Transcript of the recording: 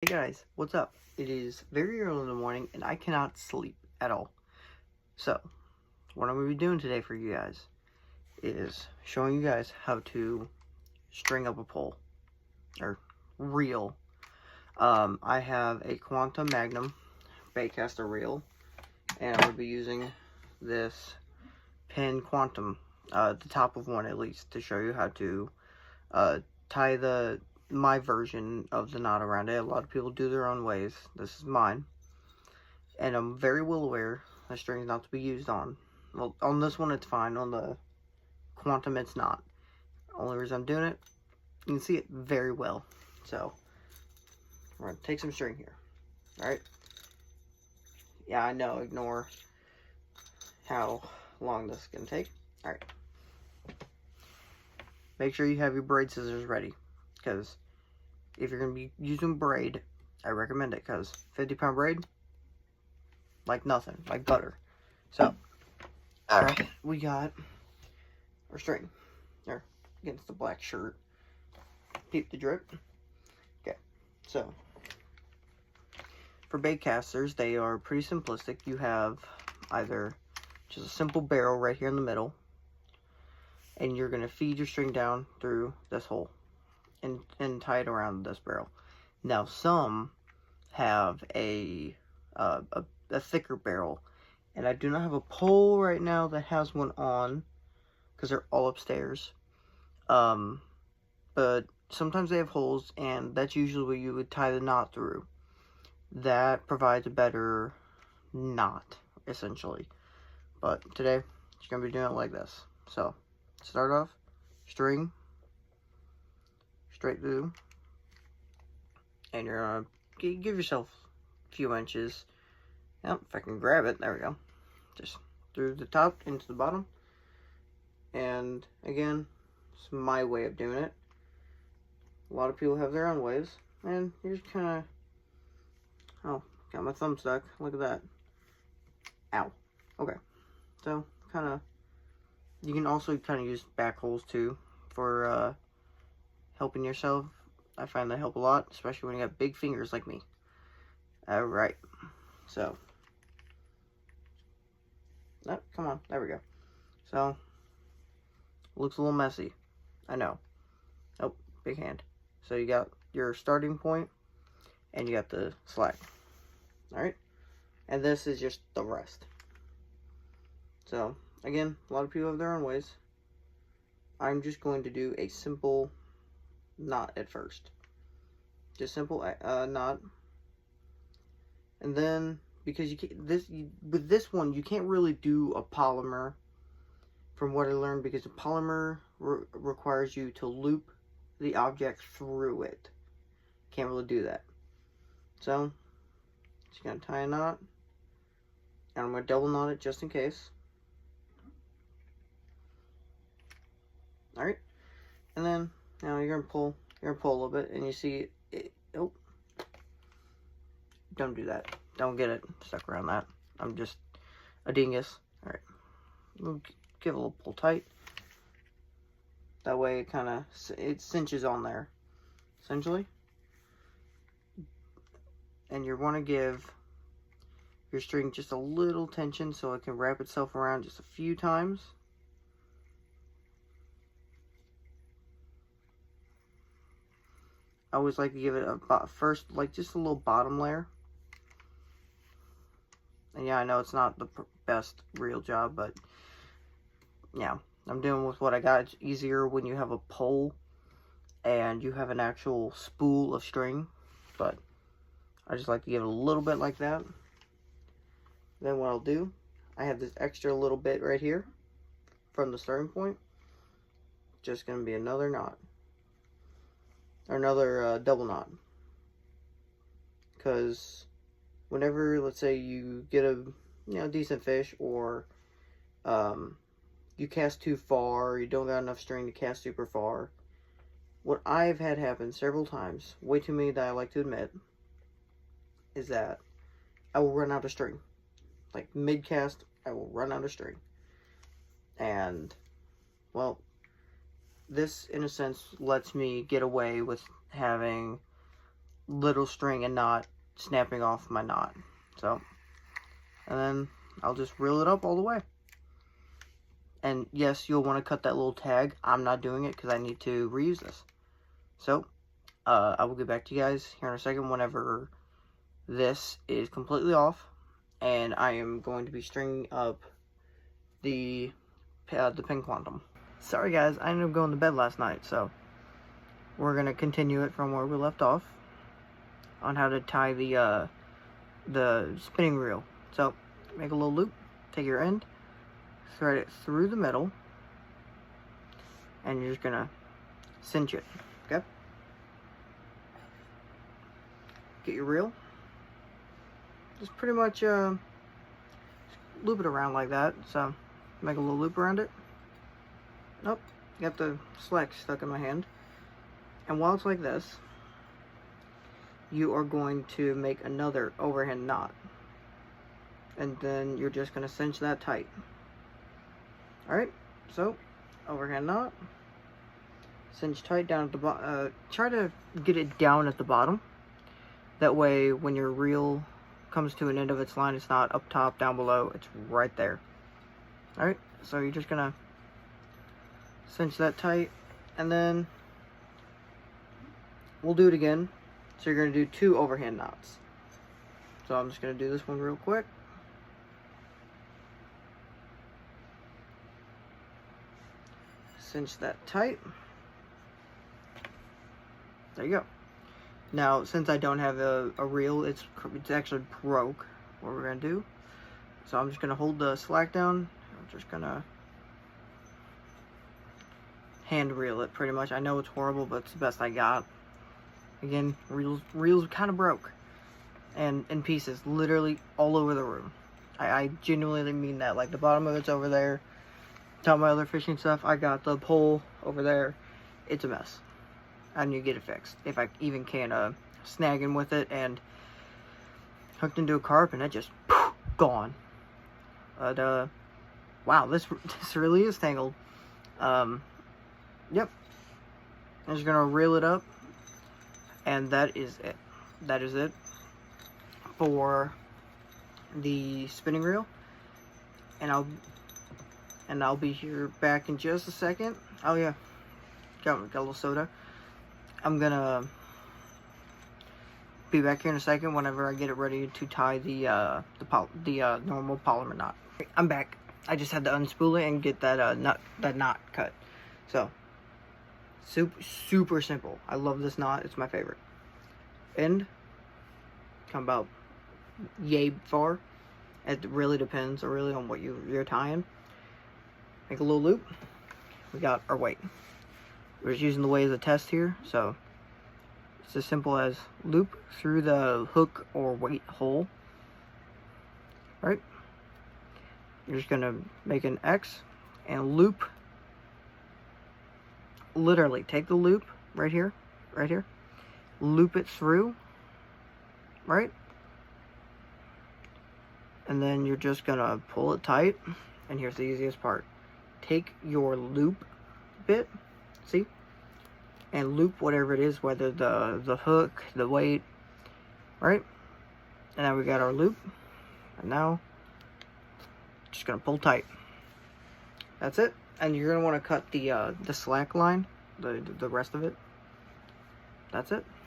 guys, what's up? It is very early in the morning and I cannot sleep at all. So, what I'm going to be doing today for you guys is showing you guys how to string up a pole, or reel. I have a Quantum Magnum baitcaster reel, and I'm going to be using this pin Quantum, the top of one at least, to show you how to tie my version of the knot around it. A lot of people do their own ways. This is mine. And I'm very well aware the string is not to be used on. Well, on this one it's fine. On the Quantum it's not. Only reason I'm doing it, you can see it very well. So, we're going to take some string here. Alright? Yeah, I know. Ignore how long this is going to take. Alright. Make sure you have your braid scissors ready, because if you're going to be using braid, I recommend it, because 50-pound braid, like nothing, like butter. So, alright, we got our string there against the black shirt. Peep the drip. Okay, so for bait casters, they are pretty simplistic. You have either just a simple barrel right here in the middle, and you're going to feed your string down through this hole and tie it around this barrel. Now, some have a thicker barrel, and I do not have a pole right now that has one on, because they're all upstairs. But sometimes they have holes, and that's usually where you would tie the knot through. That provides a better knot, essentially. But today, you're going to be doing it like this. So, start off, string, straight through, and you're going to give yourself a few inches. Yep, if I can grab it, there we go. Just through the top into the bottom. And again, it's my way of doing it. A lot of people have their own ways, and you're just kind of, oh, got my thumb stuck. Look at that. Ow. Okay. So, kind of, you can also kind of use back holes too for helping yourself. I find that help a lot, especially when you got big fingers like me. Alright. So, oh, come on. There we go. So, looks a little messy. I know. Oh, big hand. So you got your starting point, and you got the slack. Alright? And this is just the rest. So, again, a lot of people have their own ways. I'm just going to do a simple knot at first. Just simple knot. And then, because with this one, you can't really do a Palomar, from what I learned, because a Palomar requires you to loop the object through it. Can't really do that. So, just gonna tie a knot, and I'm gonna double knot it just in case. Alright, and then now you're gonna pull a little bit, and you see it. Oh, don't do that. Don't get it stuck around that. I'm just a dingus. Alright, we'll give it a little pull tight. That way it cinches on there, essentially. And you want to give your string just a little tension so it can wrap itself around just a few times. I always like to give it first, like, just a little bottom layer. And yeah, I know it's not the best real job, but yeah, I'm doing with what I got. It's easier when you have a pole and you have an actual spool of string, but I just like to give it a little bit like that. Then what I'll do, I have this extra little bit right here from the starting point. Just going to be another knot. Or another double knot. Because whenever, let's say, you get a decent fish, or you cast too far, or you don't got enough string to cast super far, what I've had happen several times, way too many that I like to admit, is that I will run out of string. Like, mid-cast, I will run out of string. And, well, this, in a sense, lets me get away with having little string and not snapping off my knot. So, and then I'll just reel it up all the way. And yes, you'll want to cut that little tag. I'm not doing it because I need to reuse this. So, I will get back to you guys here in a second whenever this is completely off. And I am going to be stringing up the pin quantum. Sorry guys, I ended up going to bed last night, so we're going to continue it from where we left off on how to tie the spinning reel. So, make a little loop, take your end, thread it through the middle, and you're just going to cinch it, okay? Get your reel. Just pretty much loop it around like that. So, make a little loop around it. Nope, got the slack stuck in my hand. And while it's like this, you are going to make another overhand knot. And then you're just going to cinch that tight. Alright, so overhand knot. Cinch tight down at the bottom. Try to get it down at the bottom. That way, when your reel comes to an end of its line, it's not up top, down below, it's right there. Alright, so you're just going to cinch that tight, and then we'll do it again. So you're going to do 2 overhand knots. So I'm just going to do this one real quick. Cinch that tight. There you go. Now, since I don't have a reel, it's actually broke. What we're going to do. So I'm just going to hold the slack down. I'm just going to hand reel it pretty much. I know it's horrible, but it's the best I got. Again, reels kind of broke. And in pieces, literally all over the room. I genuinely mean that. Like, the bottom of it's over there. Top of my other fishing stuff, I got the pole over there. It's a mess. I need to get it fixed. If I even can, snagging with it and hooked into a carp, and it just gone. But wow, this really is tangled. Yep. I'm just gonna reel it up, and that is it. That is it for the spinning reel. And I'll be here back in just a second. Oh yeah, got a little soda. I'm gonna be back here in a second whenever I get it ready to tie the normal Palomar knot. I'm back. I just had to unspool it and get that knot cut. So super simple. I love this knot. It's my favorite. End. Come about yay far. It really depends really on what you're tying. Make a little loop. We got our weight. We're just using the weight as a test here, so it's as simple as loop through the hook or weight hole. Right? You're just gonna make an X and loop. Literally, take the loop right here, loop it through, right? And then you're just gonna pull it tight. And here's the easiest part. Take your loop bit, see? And loop whatever it is, whether the hook, the weight, right? And now we got our loop. And now, just gonna pull tight. That's it. And you're gonna want to cut the slack line, the rest of it. That's it.